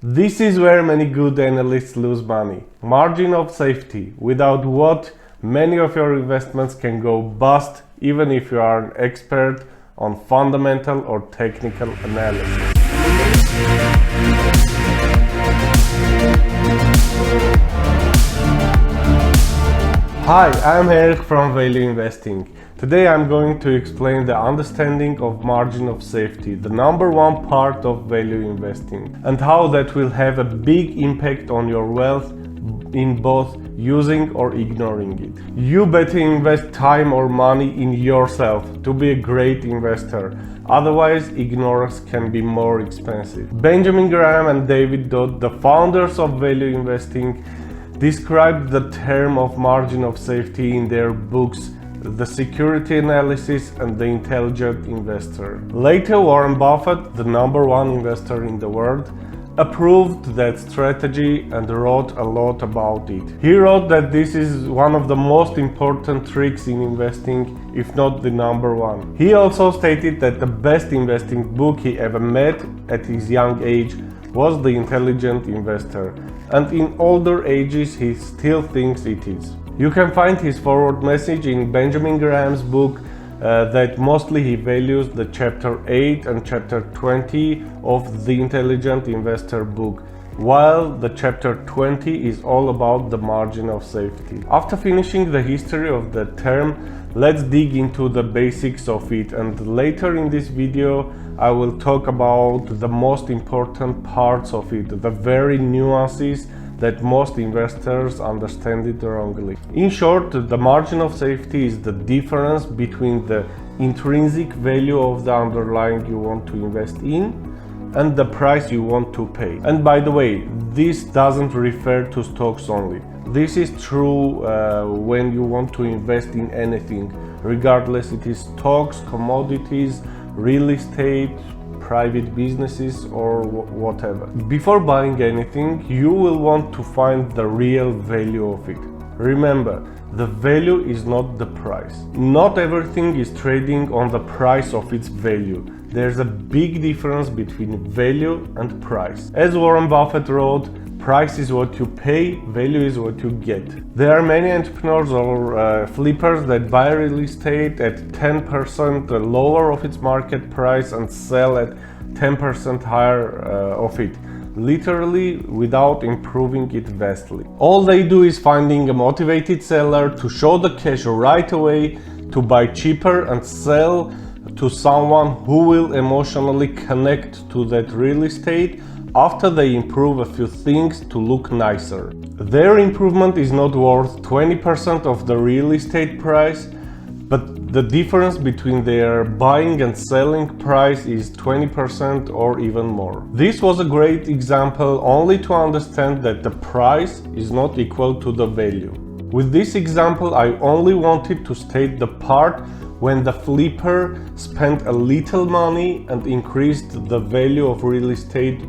This is where many good analysts lose money. Margin of safety, without what many of your investments can go bust even if you are an expert on fundamental or technical analysis. Hi, I'm Henrikh from Value Investing. Today I'm going to explain the understanding of margin of safety, the number one part of value investing, and how that will have a big impact on your wealth in both using or ignoring it. You better invest time or money in yourself to be a great investor. Otherwise, ignorance can be more expensive. Benjamin Graham and David Dodd, the founders of value investing, described the term of margin of safety in their books The Security Analysis and The Intelligent Investor. Later, Warren Buffett, the number one investor in the world, approved that strategy and wrote a lot about it. He wrote that this is one of the most important tricks in investing, if not the number one. He also stated that the best investing book he ever met at his young age was The Intelligent Investor, and in older ages he still thinks it is. You can find his forward message in Benjamin Graham's book that mostly he values the chapter 8 and chapter 20 of the Intelligent Investor book, while the chapter 20 is all about the margin of safety. After finishing the history of the term, let's dig into the basics of it, and later in this video I will talk about the most important parts of it, the very nuances that most investors understand it wrongly. In short, the margin of safety is the difference between the intrinsic value of the underlying you want to invest in and the price you want to pay. And by the way, this doesn't refer to stocks only. This is true when you want to invest in anything, regardless it is stocks, commodities, real estate, private businesses or whatever. Before buying anything, you will want to find the real value of it. Remember, the value is not the price. Not everything is trading on the price of its value. There's a big difference between value and price. As Warren Buffett wrote, price is what you pay, value is what you get. There are many entrepreneurs or flippers that buy real estate at 10% lower of its market price and sell at 10% higher of it, literally without improving it vastly. All they do is finding a motivated seller to show the cash right away, to buy cheaper and sell to someone who will emotionally connect to that real estate after they improve a few things to look nicer. Their improvement is not worth 20% of the real estate price, but the difference between their buying and selling price is 20% or even more. This was a great example only to understand that the price is not equal to the value. With this example, I only wanted to state the part when the flipper spent a little money and increased the value of real estate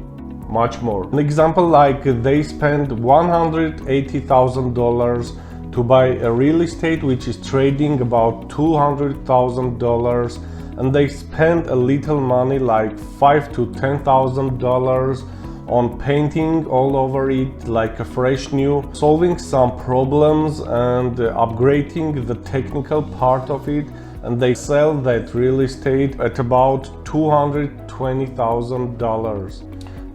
much more. An example like they spent $180,000 to buy a real estate which is trading about $200,000, and they spent a little money like $5,000 to $10,000 on painting all over it like a fresh new, solving some problems and upgrading the technical part of it, and they sell that real estate at about $220,000.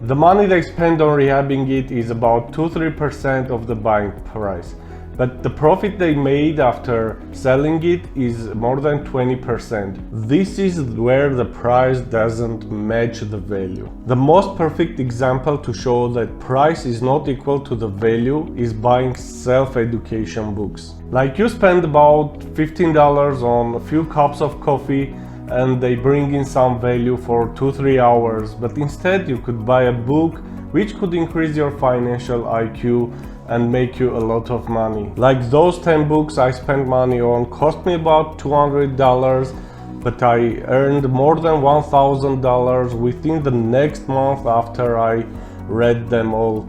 The money they spend on rehabbing it is about 2-3% of the buying price, but the profit they made after selling it is more than 20%. This is where the price doesn't match the value. The most perfect example to show that price is not equal to the value is buying self-education books. Like you spend about $15 on a few cups of coffee and they bring in some value for 2-3 hours, but instead you could buy a book which could increase your financial IQ and make you a lot of money. Like those 10 books I spent money on cost me about $200, but I earned more than $1,000 within the next month after I read them all.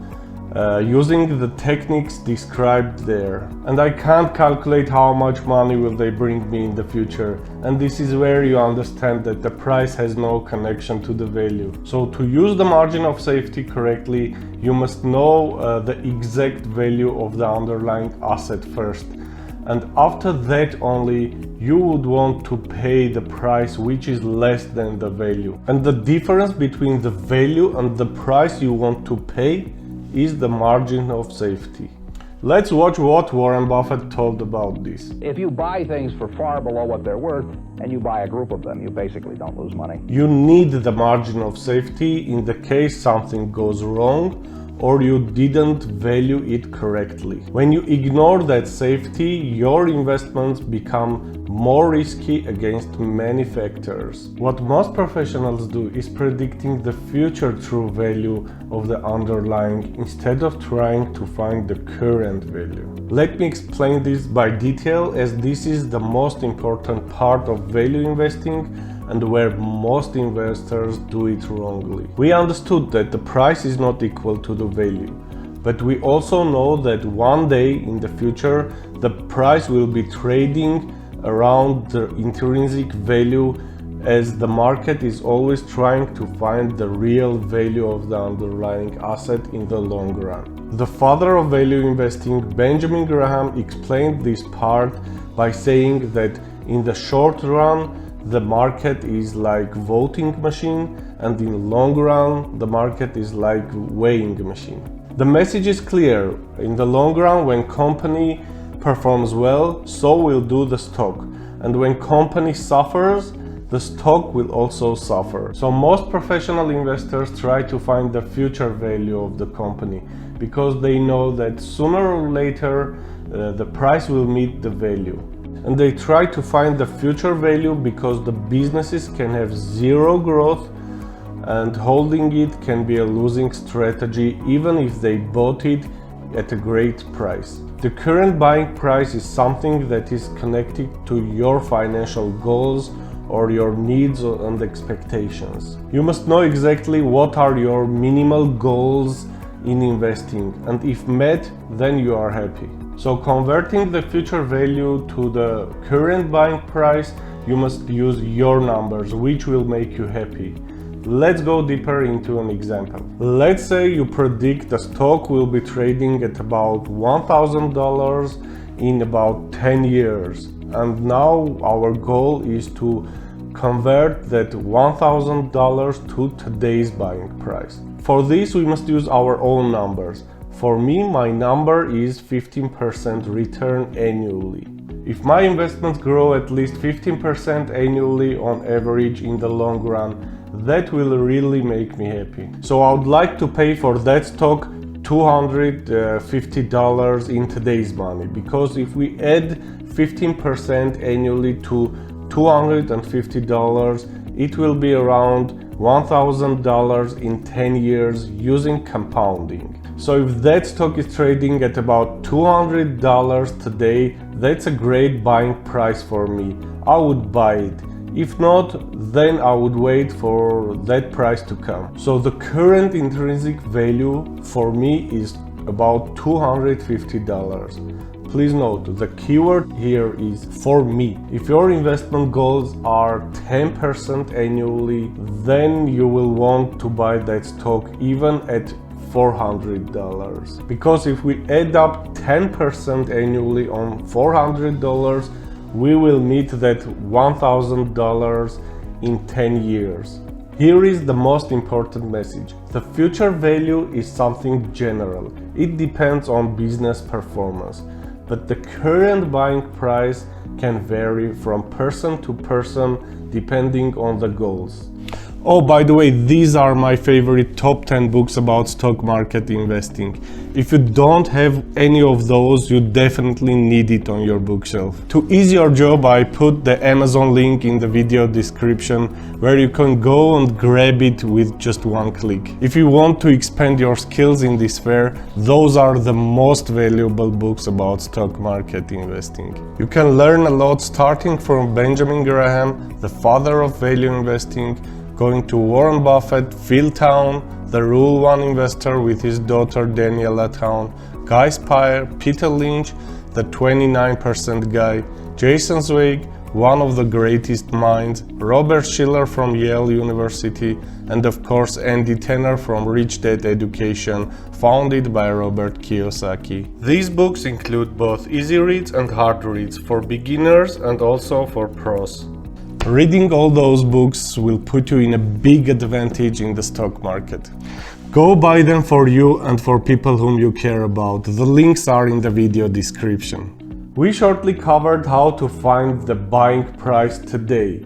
using the techniques described there. And I can't calculate how much money will they bring me in the future. And this is where you understand that the price has no connection to the value. So to use the margin of safety correctly, you must know the exact value of the underlying asset first. And after that only, you would want to pay the price which is less than the value. And the difference between the value and the price you want to pay is the margin of safety. Let's watch what Warren Buffett told about this. If you buy things for far below what they're worth and you buy a group of them, you basically don't lose money. You need the margin of safety in the case something goes wrong or you didn't value it correctly. When you ignore that safety, your investments become more risky against many factors. What most professionals do is predicting the future true value of the underlying instead of trying to find the current value. Let me explain this by detail, as this is the most important part of value investing and where most investors do it wrongly. We understood that the price is not equal to the value, but we also know that one day in the future the price will be trading around the intrinsic value, as the market is always trying to find the real value of the underlying asset in the long run. The father of value investing, Benjamin Graham, explained this part by saying that in the short run the market is like voting machine, and in long run the market is like weighing machine. The message is clear. In the long run, when company performs well, so will do the stock, and when company suffers, the stock will also suffer. So most professional investors try to find the future value of the company because they know that sooner or later the price will meet the value. And they try to find the future value because the businesses can have zero growth and holding it can be a losing strategy even if they bought it at a great price. The current buying price is something that is connected to your financial goals or your needs and expectations. You must know exactly what are your minimal goals in investing, and if met, then you are happy. So converting the future value to the current buying price, you must use your numbers, which will make you happy. Let's go deeper into an example. Let's say you predict the stock will be trading at about $1,000 in about 10 years. And now our goal is to convert that $1,000 to today's buying price. For this, we must use our own numbers. For me, my number is 15% return annually. If my investments grow at least 15% annually on average in the long run, that will really make me happy. So I would like to pay for that stock $250 in today's money, because if we add 15% annually to $250, it will be around $1,000 in 10 years using compounding. So if that stock is trading at about $200 today, that's a great buying price for me. I would buy it. If not, then I would wait for that price to come. So the current intrinsic value for me is about $250. Please note, the keyword here is for me. If your investment goals are 10% annually, then you will want to buy that stock even at $400. Because if we add up 10% annually on $400, we will meet that $1,000 in 10 years. Here is the most important message. The future value is something general. It depends on business performance. But the current buying price can vary from person to person depending on the goals. Oh, by the way, these are my favorite top 10 books about stock market investing. If you don't have any of those, you definitely need it on your bookshelf. To ease your job, I put the Amazon link in the video description where you can go and grab it with just one click. If you want to expand your skills in this sphere, those are the most valuable books about stock market investing. You can learn a lot starting from Benjamin Graham, the father of value investing, going to Warren Buffett, Phil Town, the Rule 1 investor with his daughter Daniela Town, Guy Spire, Peter Lynch, the 29% guy, Jason Zweig, one of the greatest minds, Robert Shiller from Yale University, and of course Andy Tenner from Rich Dad Education, founded by Robert Kiyosaki. These books include both easy reads and hard reads for beginners and also for pros. Reading all those books will put you in a big advantage in the stock market. Go buy them for you and for people whom you care about. The links are in the video description. We shortly covered how to find the buying price today.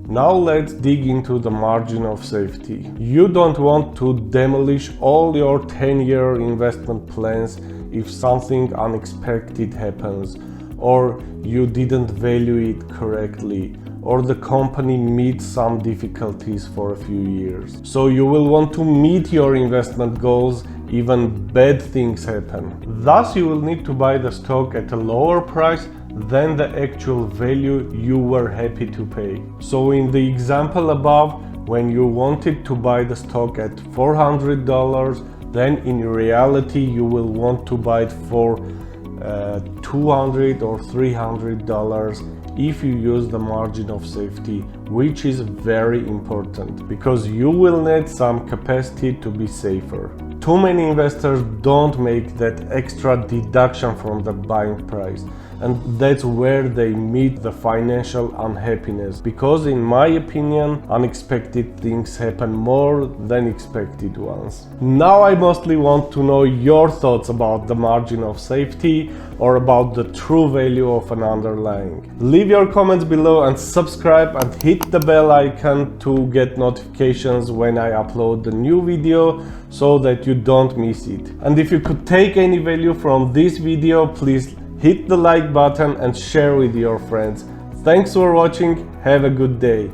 Now let's dig into the margin of safety. You don't want to demolish all your 10-year investment plans if something unexpected happens, or you didn't value it correctly, or the company meets some difficulties for a few years. So you will want to meet your investment goals even bad things happen. Thus you will need to buy the stock at a lower price than the actual value you were happy to pay. So in the example above, when you wanted to buy the stock at $400, then in reality you will want to buy it for $200 or $300 if you use the margin of safety, which is very important because you will need some capacity to be safer. Too many investors don't make that extra deduction from the buying price, and that's where they meet the financial unhappiness, because in my opinion unexpected things happen more than expected ones. Now I mostly want to know your thoughts about the margin of safety or about the true value of an underlying. Leave your comments below and subscribe and hit the bell icon to get notifications when I upload the new video so that you don't miss it. And if you could take any value from this video, please hit the like button and share with your friends. Thanks for watching, have a good day.